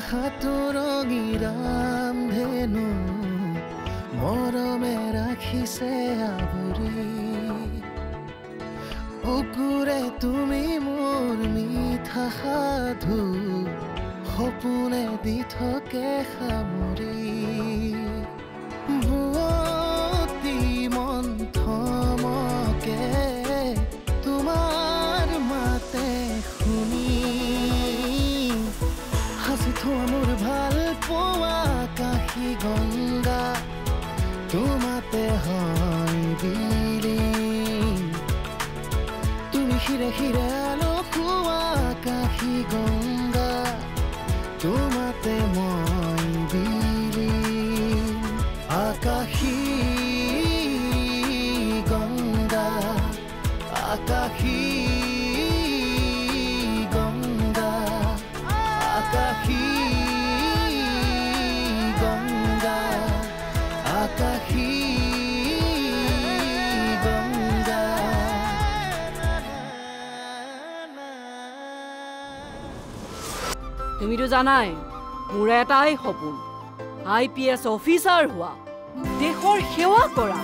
আকাশৰ ৰঙিৰাম ধেনু মৰমে ৰাখিছে আৱৰি বুকুৰে তুমি মোৰ মিঠা সাধু সপোনে দি থাকে সামৰি ভুৱতী মন্থমকে তোমাৰ মাতে শুনি হাসি থোৱা মোৰ ভাল পোৱা কাশী গংগা তোমাতে হয় বিলীন তুমি শিৰে শিৰে আলোকোৱা কাশী গংগা তোমাতে মই বিলীন আকাশী গংগা আকাশী গংগা আকাশী গংগা আকাশী গংগা তুমিতো জানাই মোৰ এটাই সপোন IPS অফিচাৰ হোৱা দেশৰ সেৱা কৰা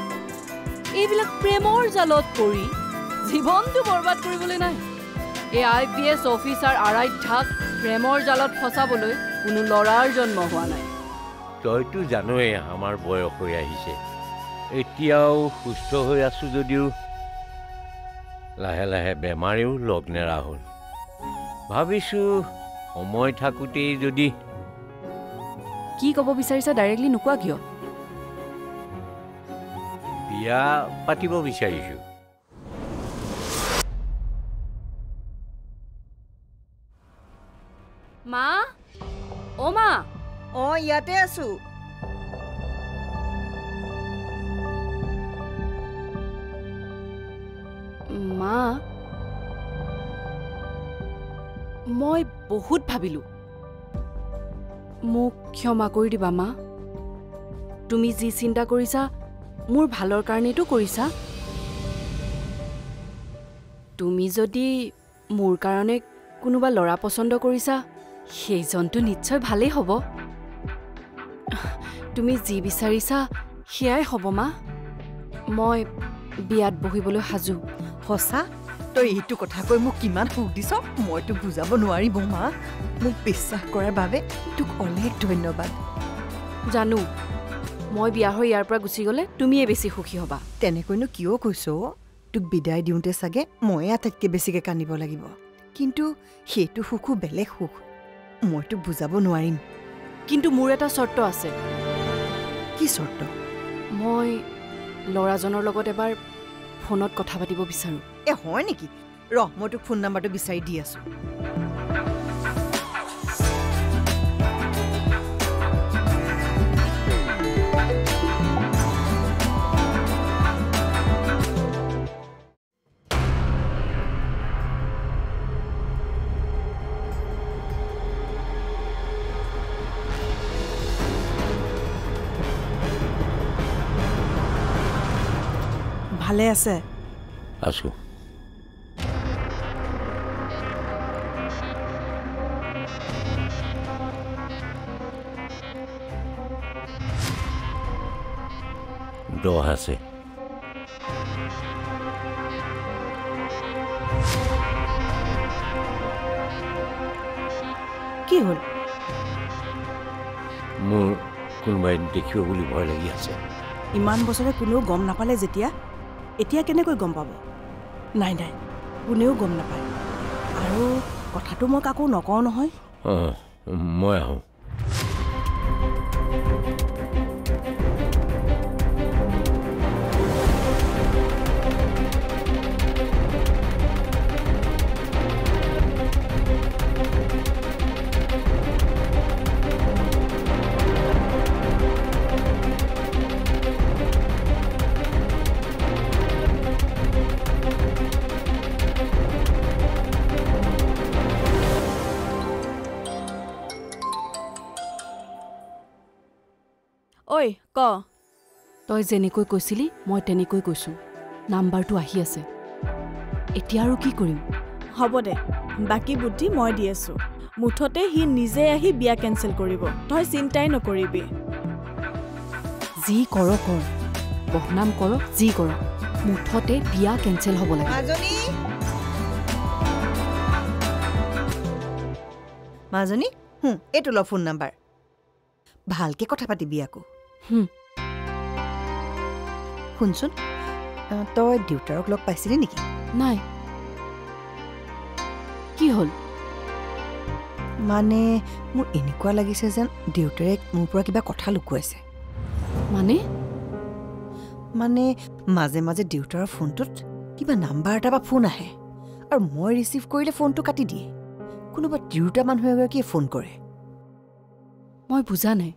এইবিলাক প্ৰেমৰ জালত পৰি জীৱনটো বৰবাদ কৰিবলৈ নাই এই IPS অফিচাৰ আৰাধ্যাক প্ৰেমৰ জালত ফচাবলৈ কোনো লৰাৰ জন্ম হোৱা নাই তইতো জানোৱে আমাৰ বয়স হৈ আহিছে এতিয়াও সুস্থ হৈ আছো যদিও লাহে লাহে বেমাৰেও লগ নেৰা হ'ল ভাবিছো সময় থাকোতেই যদি কি ক'ব বিচাৰিছা ডাইৰেক্টলি নোকোৱা কিয় বিয়া পাতিব বিচাৰিছো মা ও মা ইয়াতে আছো মা মই বহুত ভাবিলো মোক ক্ষমা কৰি দিবা মা তুমি যি চিন্তা কৰিছা মোৰ ভালৰ কাৰণেটো কৰিছা তুমি যদি মোৰ কাৰণে কোনোবা ল'ৰা পছন্দ কৰিছা সেইজনটো নিশ্চয় ভালেই হ'ব তুমি যি বিচাৰিছা সেয়াই হ'ব মা মই বিয়াত বহিবলৈ সাজু সঁচা তই এইটো কথা কৈ মোক কিমান সুখ দিছ মইতো বুজাব নোৱাৰিম মা মোক বিশ্বাস কৰাৰ বাবে তোক অনেক ধন্যবাদ জানো মই বিয়া হৈ ইয়াৰ পৰা গুচি গ'লে তুমিয়ে বেছি সুখী হ'বা তেনেকৈনো কিয় কৈছ তোক বিদায় দিওঁতে চাগে ময়ে আটাইতকৈ বেছিকৈ কান্দিব লাগিব কিন্তু সেইটো সুখো বেলেগ সুখ মই তোক বুজাব নোৱাৰিম কিন্তু মোৰ এটা চৰ্ত আছে কি চৰ্ত মই ল'ৰাজনৰ লগত এবাৰ ফোনত কথা পাতিব বিচাৰোঁ হয় নেকি মই তোক ফোন নাম্বাৰটো বিচাৰি দি আছো ভালে আছে আছো দহ আছে কি হ'ল মোৰ কোনোবাই দেখিব বুলি ভয় লাগি আছে ইমান বছৰে কোনেও গম নাপালে যেতিয়া এতিয়া কেনেকৈ গম পাব নাই নাই কোনেও গম নাপায় আৰু কথাটো মই কাকো নকওঁ নহয় মই আহোঁ ঐ ক তই যেনেকৈ কৈছিলি মই তেনেকৈ কৈছোঁ নাম্বাৰটো আহি আছে এতিয়া আৰু কি কৰিম হ'ব দে বাকি বুদ্ধি মই দি আছো মুঠতে সি নিজে আহি বিয়া কেঞ্চেল কৰিব তই চিন্তাই নকৰিবি যি কৰ কৰ বহনাম কৰ যি কৰ মুঠতে বিয়া কেঞ্চেল হ'ব লাগে মাজনী এইটো ল ফোন নাম্বাৰ ভালকে কথা পাতিবি আকৌ শুনচোন তই দেউতাৰক লগ পাইছিলি নেকি নাই কি হ'ল মানে মোৰ এনেকুৱা লাগিছে যেন দেউতাৰে মোৰ পৰা কিবা কথা লুকুৱাইছে মানে মানে মাজে মাজে দেউতাৰ ফোনটোত কিবা নাম্বাৰ এটা বা ফোন আহে আৰু মই ৰিচিভ কৰিলে ফোনটো কাটি দিয়ে কোনোবা তিৰোতা মানুহ এগৰাকীয়ে ফোন কৰে মই বুজা নাই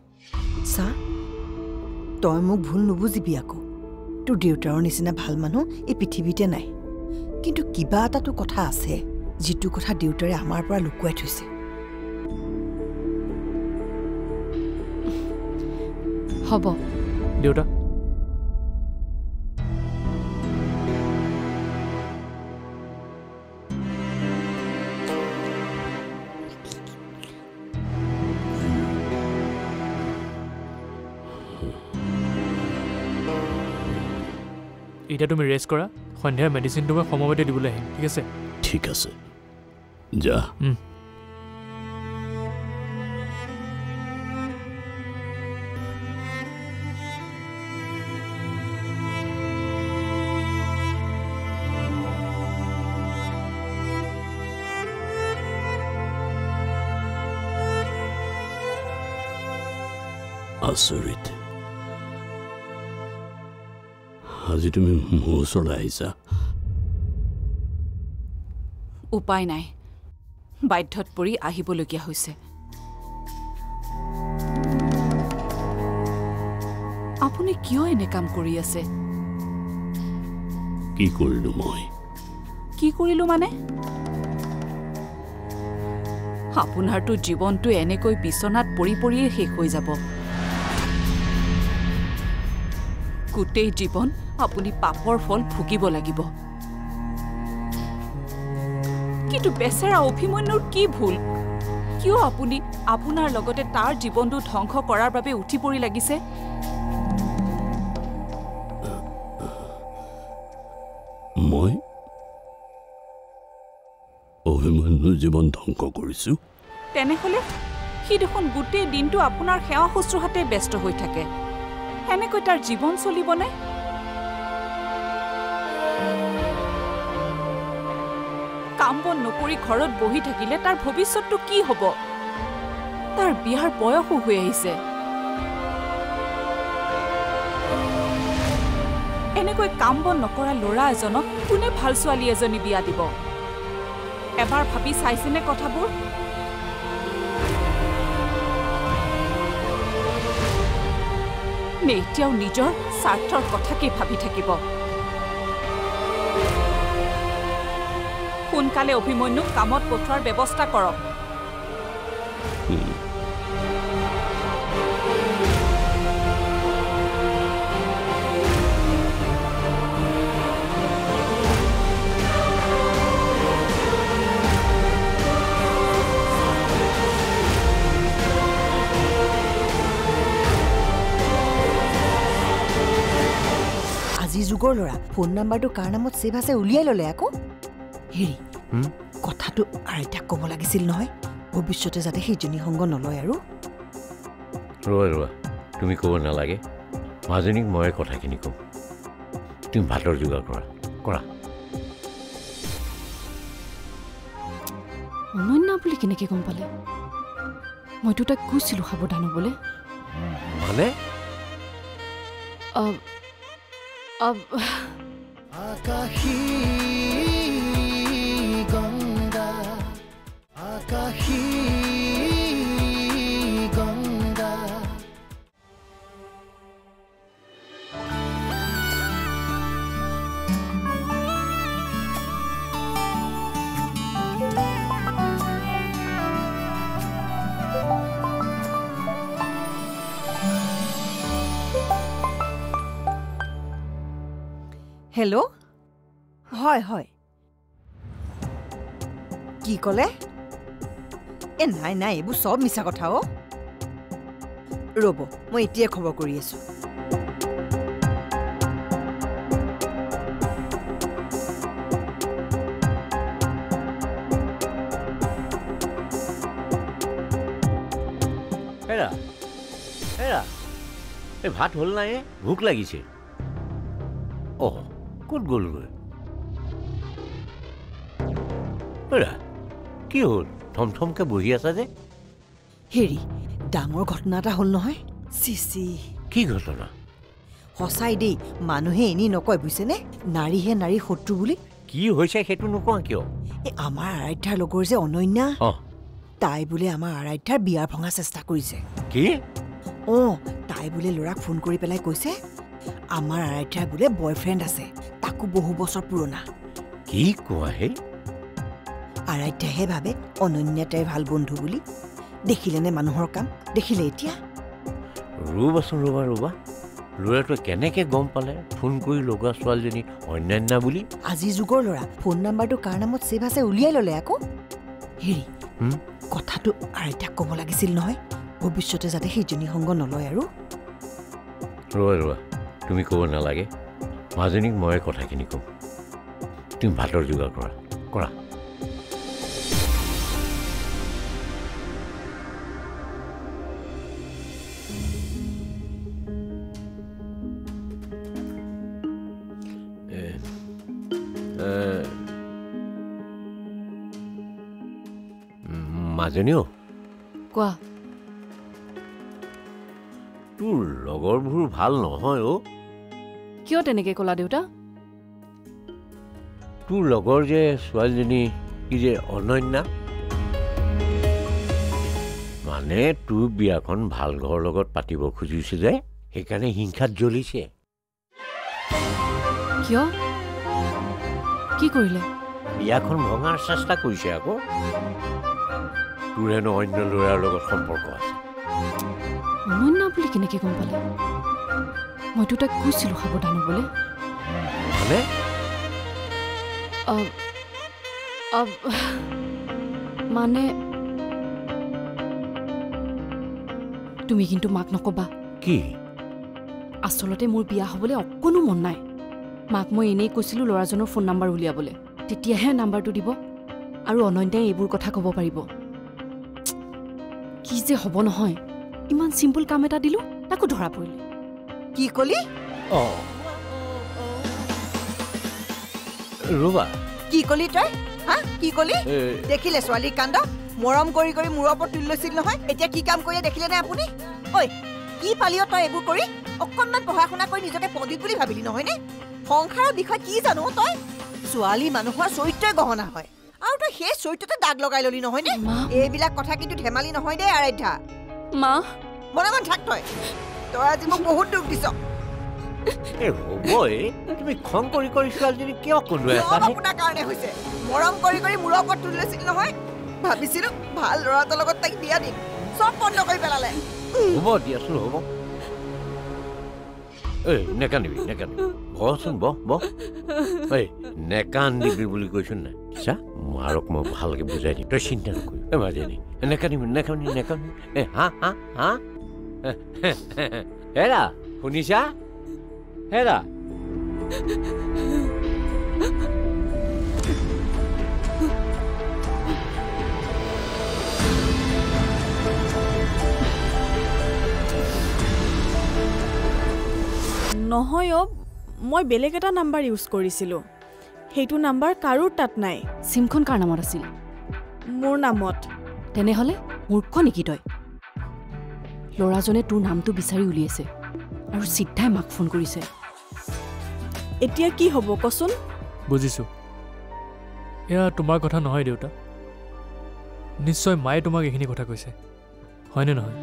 চা তই মোক ভুল নুবুজিবি আকৌ তোৰ দেউতাৰৰ নিচিনা ভাল মানুহ এই পৃথিৱীতে নাই কিন্তু কিবা এটাতো কথা আছে যিটো কথা দেউতাৰে আমাৰ পৰা লুকুৱাই থৈছে হ'ব দেউতা এতিয়া তুমি ৰেষ্ট কৰা সন্ধিয়া মেডিচিনটো মই সময়মতে দিবলৈ আহিম ঠিক আছে ঠিক আছে যা আচৰিত আজি তুমি মোৰ ওচৰলৈ আহিছা উপায় নাই বাধ্যত পৰি আহিবলগীয়া হৈছে আপুনি কিয় এনে কাম কৰি আছে কি কৰিলো মই কি কৰিলো মানে আপোনাৰতো জীৱনটো এনেকৈ বিচনাত পৰি পৰিয়ে শেষ হৈ যাব গোটেই জীৱন আপুনি পাপৰ ফল ভুগিব লাগিব কিন্তু বেচেৰা অভিমন্যুৰ কি ভুল কিয় আপুনি আপোনাৰ লগতে তাৰ জীৱনটো ধ্বংস কৰাৰ বাবে উঠি পৰি লাগিছে মই অভিমন্যুৰ জীৱন ধ্বংস কৰিছো তেনেহলে সি দেখোন গোটেই দিনটো আপোনাৰ সেৱা শুশ্ৰূষাতে ব্যস্ত হৈ থাকে এনেকৈ তাৰ জীৱন চলিবনে কাম বন নকৰি ঘৰত বহি থাকিলে তাৰ ভৱিষ্যতটো কি হ'ব তাৰ বিয়াৰ বয়সো হৈ আহিছে এনেকৈ কাম বন নকৰা ল'ৰা এজনক কোনে ভাল ছোৱালী এজনী বিয়া দিব এবাৰ ভাবি চাইছেনে কথাবোৰ নে এতিয়াও নিজৰ স্বাৰ্থৰ কথাকে ভাবি থাকিব সোনকালে অভিমন্যুক কামত পঠোৱাৰ ব্যৱস্থা কৰক আজি যুগৰ ল'ৰা ফোন নাম্বাৰটো কাৰ নামত ছেভ আছে উলিয়াই ল'লে আকৌ হেৰি কথাটো আইতাক ক'ব লাগিছিল নহয় ভৱিষ্যতে যাতে সেইজনী সংগ নলয় আৰু ৰোৱা তুমি ক'ব নালাগে মাজনীক মই কথাখিনি ক'ম তুমি ভাতৰ যোগাৰ কৰা অনন্যা বুলি কেনেকৈ গম পালে মইতো তাক কৈছিলোঁ সাৱধান হ'বলৈ মানে আকাশী গংগা আকাশী গংগা হেল্ল' হয় কি ক'লে এ নাই নাই এইবোৰ চব মিছা কথা অ' ৰ'ব মই এতিয়াই খবৰ কৰি আছোঁ হেৰা হেৰা এই ভাত হ'ল নাই ভোক লাগিছে অহ ক'ত গ'লগৈ হেৰা কি হ'ল থমথমকৈ বহি আছা যে হেৰি ডাঙৰ ঘটনা এটা হ'ল নহয় চিচি কি ঘটনা সঁচাই দেই মানুহে এনেই নকয় বুজিছেনে নাৰীহে নাৰীৰ শত্ৰু বুলি কি হৈছে সেইটো নোকোৱা কিয় এই আমাৰ আৰাধ্যাৰ লগৰ যে অনন্যা অঁ তাই বোলে আমাৰ আৰাধ্যাৰ বিয়াৰ ভঙা চেষ্টা কৰিছে কি অঁ তাই বোলে ল'ৰাক ফোন কৰি পেলাই কৈছে আমাৰ আৰাধ্যাৰ বোলে বয়ফ্ৰেণ্ড আছে তাকো বহু বছৰ পুৰণা কি কোৱা হে আৰাধ্যাহে ভাবে অনন্যা তাইৰ ভাল বন্ধু বুলি দেখিলেনে মানুহৰ কাম দেখিলে এতিয়া ৰ'বাচোন ৰ'বা ল'ৰাটোৱে কেনেকৈ গম পালে ফোন কৰি লগোৱা ছোৱালীজনী অন্যান্য বুলি আজিৰ যুগৰ ল'ৰা ফোন নাম্বাৰটো কাৰ নামত ছেভ আছে উলিয়াই ল'লে আকৌ হেৰি কথাটো আৰাধ্যাক ক'ব লাগিছিল নহয় ভৱিষ্যতে যাতে সেইজনী সংগ নলয় আৰু ৰ'বা তুমি ক'ব নালাগে মাজনীক মই কথাখিনি ক'ম তুমি ভাতৰ যোগাৰ কৰা মাজনীও কোৱা তোৰ লগৰবোৰ ভাল নহয় অ' কিয় তেনেকৈ ক'লা দেউতা তোৰ লগৰ যে ছোৱালীজনী কি যে অনন্যা মানে তোৰ বিয়াখন ভাল ঘৰৰ লগত পাতিব খুজিছে যে সেইকাৰণে হিংসাত জ্বলিছে কিয় কি কৰিলে বিয়াখন ভঙাৰ চেষ্টা কৰিছে আকৌ তোৰ হেনো অন্য ল'ৰাৰ লগত সম্পৰ্ক আছে অনন্যা বুলি কেনেকৈ গম পালে মইতো তাক কৈছিলোঁ সাৱধান হ'বলৈ মানে তুমি কিন্তু মাক নকবা কি আচলতে মোৰ বিয়া হ'বলৈ অকণো মন নাই মাক মই এনেই কৈছিলোঁ ল'ৰাজনৰ ফোন নাম্বাৰ উলিয়াবলৈ তেতিয়াহে নাম্বাৰটো দিব আৰু অনন্যাই এইবোৰ কথা ক'ব পাৰিব কি যে হ'ব নহয় ইমান চিম্পল কাম এটা দিলোঁ তাকো ধৰা পৰিলে কি কলি ৰ'বা কি কলি তই হা কি কলি দেখিলে ছোৱালীৰ কাণ্ড মৰম কৰি কৰি মূৰৰ ওপৰত তুলি লৈছিল নহয় এতিয়া কি কাম কৰিলে দেখিলে নে আপুনি ঐ কি পালিও তই এইবোৰ কৰি অকণমান পঢ়া শুনা কৰি নিজকে পণ্ডিত বুলি ভাবিলি নহয়নে সংসাৰৰ বিষয়ে কি জানো তই ছোৱালী মানুহৰ চৰিত্ৰই গহনা হয় আৰু তই সেই চৰিত্ৰতে দাগ লগাই ললি নহয়নে এইবিলাক কথা কিন্তু ধেমালি নহয় দেই আৰাধ্যা মা মনে মন থাক তই আজি মোক বহুত দুখ দিছ তুমি খং কৰি কৰি ছোৱালীজনী কিয় কন্দুৱাই আছা আপোনাৰ কাৰণে হৈছে মৰম কৰি কৰি মূৰৰ ওপৰত তুলি লৈছিল নহয় ভাবিছিলো ভাল ল'ৰাটোৰ লগত তাইক বিয়া দিম চব বন্ধ কৰি পেলালে হ'ব দিয়াচোন হ'ব নেকান্দিবি বহচোন বহ নেকান্দিবি বুলি কৈছো নাই চা মাৰক মই ভালকে বুজাই দিম তই চিন্তা নকৰিবি মাজনী নেকান্দিবি হা হেৰা শুনিছা হেৰা নহয় মই বেলেগ এটা নাম্বাৰ ইউজ কৰিছিলোঁ সেইটো নাম্বাৰ কাৰো তাত নাই চিমখন কাৰ নামত আছিল মোৰ নামত তেনেহ'লে মূৰ্খ নেকি তই ল'ৰাজনে তোৰ নামটো বিচাৰি উলিয়াইছে আৰু চিধাই মাক ফোন কৰিছে এতিয়া কি হ'ব কচোন বুজিছোঁ এয়া তোমাৰ কথা নহয় দেউতা নিশ্চয় মায়ে তোমাক এইখিনি কথা কৈছে হয়নে নহয়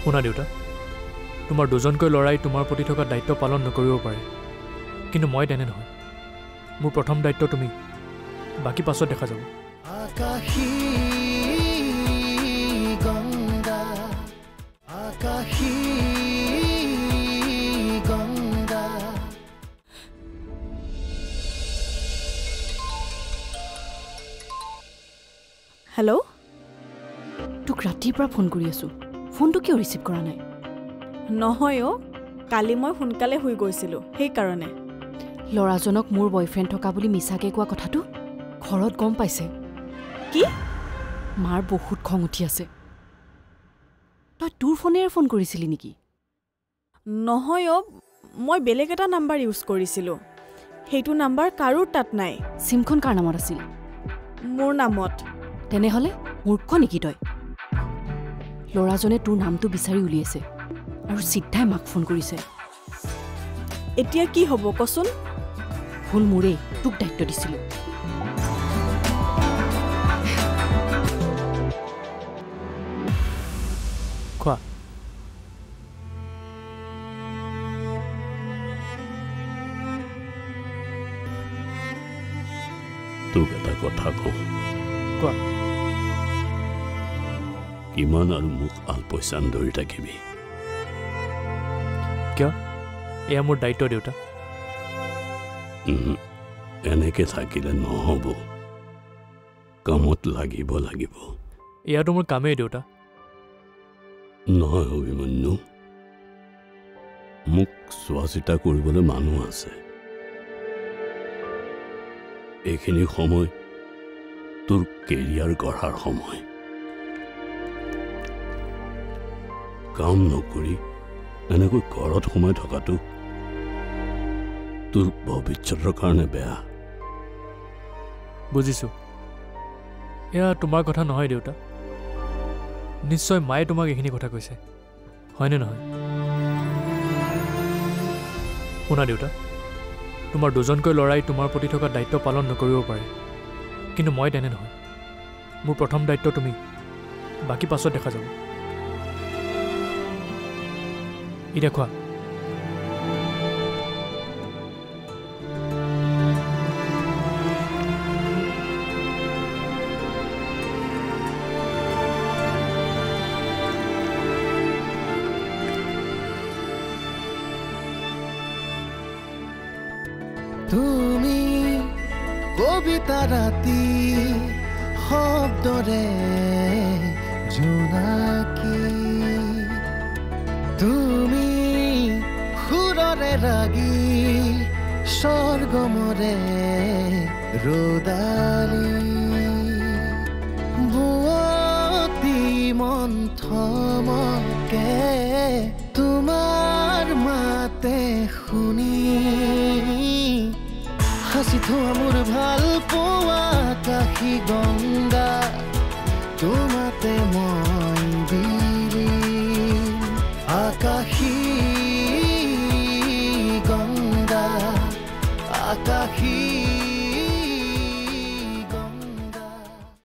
শুনা দেউতা তোমাৰ দুজনকৈ ল'ৰাই তোমাৰ প্ৰতি থকা দায়িত্ব পালন নকৰিব পাৰে কিন্তু মই তেনে নহয় মোৰ প্ৰথম দায়িত্ব তুমি বাকী পাছত দেখা যাব আকাশী গংগা আকাশী গংগা হেল্ল' তোক ৰাতিৰ পৰা ফোন কৰি আছোঁ ফোনটো কিয় ৰিচিভ কৰা নাই নহয় অ' কালি মই সোনকালে শুই গৈছিলোঁ সেইকাৰণে ল'ৰাজনক মোৰ বয়ফ্ৰেণ্ড থকা বুলি মিছাকৈ কোৱা কথাটো ঘৰত গম পাইছে কি মাৰ বহুত খং উঠি আছে তই তোৰ ফোনেৰে ফোন কৰিছিলি নেকি নহয় অ' মই বেলেগ এটা নাম্বাৰ ইউজ কৰিছিলোঁ সেইটো নাম্বাৰ কাৰো তাত নাই চিমখন কাৰ নামত আছিল মোৰ নামত তেনেহ'লে মূৰ্খ নেকি তই ল'ৰাজনে তোৰ নামটো বিচাৰি উলিয়াইছে আৰু চিধাই মাক ফোন কৰিছে এতিয়া কি হ'ব কচোন ভুল মোৰেই তোক দায়িত্ব দিছিলোঁ খোৱা তোক এটা কথা কওঁ কোৱা কিমান আৰু মোক আলপৈচান ধৰি থাকিবি কিয় এয়া মোৰ দায়িত্ব দেউতা এনেকে থাকিলে নহ'ব কামত লাগিব লাগিব এয়াতো মোৰ কামেই দেউতা নহয় অভিমন্যু মোক চোৱা চিতা কৰিবলৈ মানুহ আছে এইখিনি সময় তোৰ কেৰিয়াৰ গঢ়াৰ সময় কাম নকৰি এনেকৈ ঘৰত সোমাই থকাটো তোৰ ভৱিষ্যতৰ কাৰণে বেয়া বুজিছোঁ এয়া তোমাৰ কথা নহয় দেউতা নিশ্চয় মায়ে তোমাক এইখিনি কথা কৈছে হয়নে নহয় শুনা দেউতা তোমাৰ দুজনকৈ ল'ৰাই তোমাৰ প্ৰতি থকা দায়িত্ব পালন নকৰিব পাৰে কিন্তু মই তেনে নহয় মোৰ প্ৰথম দায়িত্ব তুমি বাকী পাছত দেখা যাব এতিয়া খোৱা তুমি কবিতা ৰাতি শব্দৰে জোনাকী তুমি সুৰৰে ৰাগী স্বৰ্গমৰে ৰদালি বুৱতী মন্থমকে তোমাৰ মাতে শুনি হাসি থোৱা মোৰ ভাল পোৱা কাশী গংগা তোমাতে মই বিলীন আকাশী গংগা আকাশী